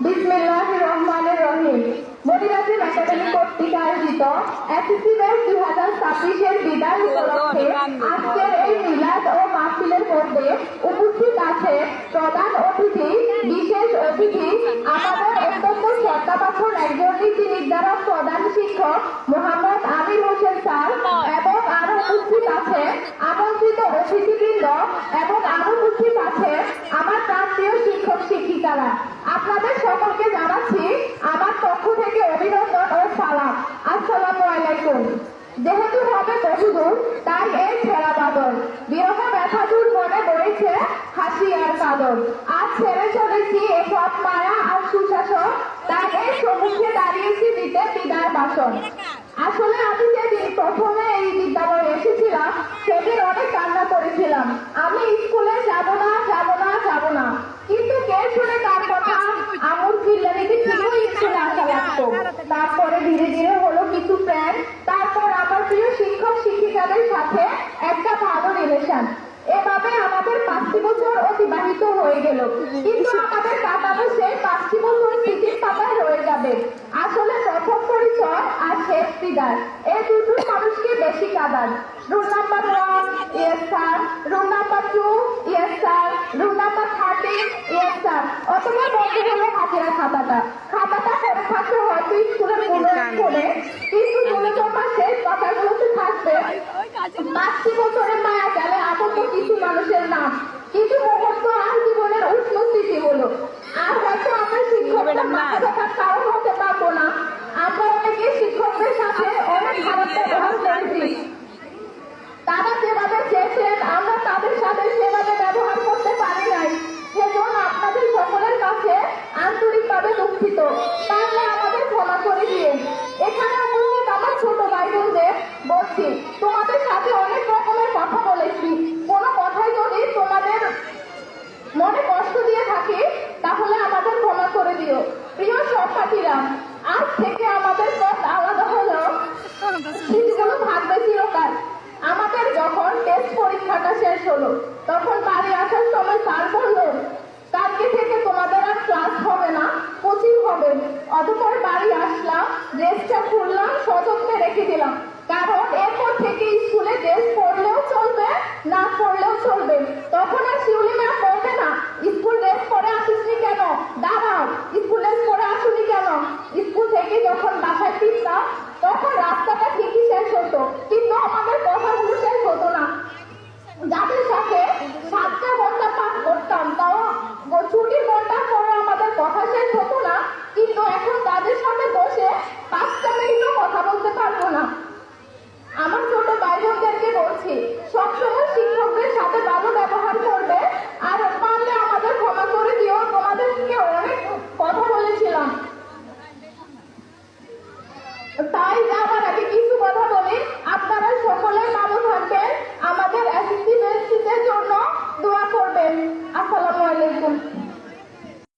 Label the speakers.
Speaker 1: বিসমিল্লাহির রহমানির রহিম। মদিনাতুল একাডেমি কর্তৃক আয়োজিত এসএসসি ব্যাচ 2026-এর বিদায় উপলক্ষে আজকের এই মিলাদ ও মাহফিলের মধ্যে উপস্থিত আছে প্রধান অতিথি, বিশেষ অতিথি, আমাদের অত্যন্ত শ্রদ্ধাভাজন একজন নীতি নির্ধারক প্রধান শিক্ষক মোহাম্মদ আমির হোসেন স্যার, এবং আরো উপস্থিত আছে আমন্ত্রিত অতিথিবৃন্দ, এবং আরো উপস্থিত আছে আমার প্রান্তীয় শিক্ষক শিক্ষিকারা। আপনাদের সকলকে জানাচ্ছি আমার পক্ষ থেকে অভিনন্দন ও সালাম। আসসালামু আলাইকুম। যেহেতু হবে বহুদূর, তাই এই ছেঁড়া বাদল, বিরহ ব্যথাদূর মনে বইছে হাসি আর কাদর। আজ ছেড়ে চলেছি এ সব মায়া আর সুশাসন, তাই এই সম্মুখে দাঁড়িয়েছি দিতে বিদায় ভাষণ। আসলে আমি যেদিন প্রথমে এই বিদ্যালয়ে এসেছিলাম সেদিন অনেক কান্না করেছিলাম। আমি স্কুলে যাব না, যাব না, যাব না, কিন্তু কে শুনে তার কথা আমুল চিল্লানিকে ঠিকই স্কুলে আসা লাগতো। তারপরে ধীরে ধীরে হলো কিছু প্ল্যান, তারপর আমার প্রিয় শিক্ষক শিক্ষিকাদের সাথে একটা ভালো রিলেশন। এভাবে আমাদের 5টি বছর অতিবাহিত হয়ে গেল, কিন্তু আমাদের কাটানো সেই 5টি বছর স্মৃতির পাতায় রয়ে যাবে। আসলে প্রথম পরিচয় আর শেষ বিদায়, এই দুটো মানুষকে বেশি কাঁদান। Room number 1 yes sir, room number 2 yes sir, room number 13 yes sir. অথবা বলতে হলো হাজিরা খাতাটা করে থাকতে হয়তো স্কুলের করে, কিন্তু মনোজমা শেষ কথাগুলোতে থাকবে 5টি বছরের মায়া গেলে আপাতত কিছু মানুষের নাম।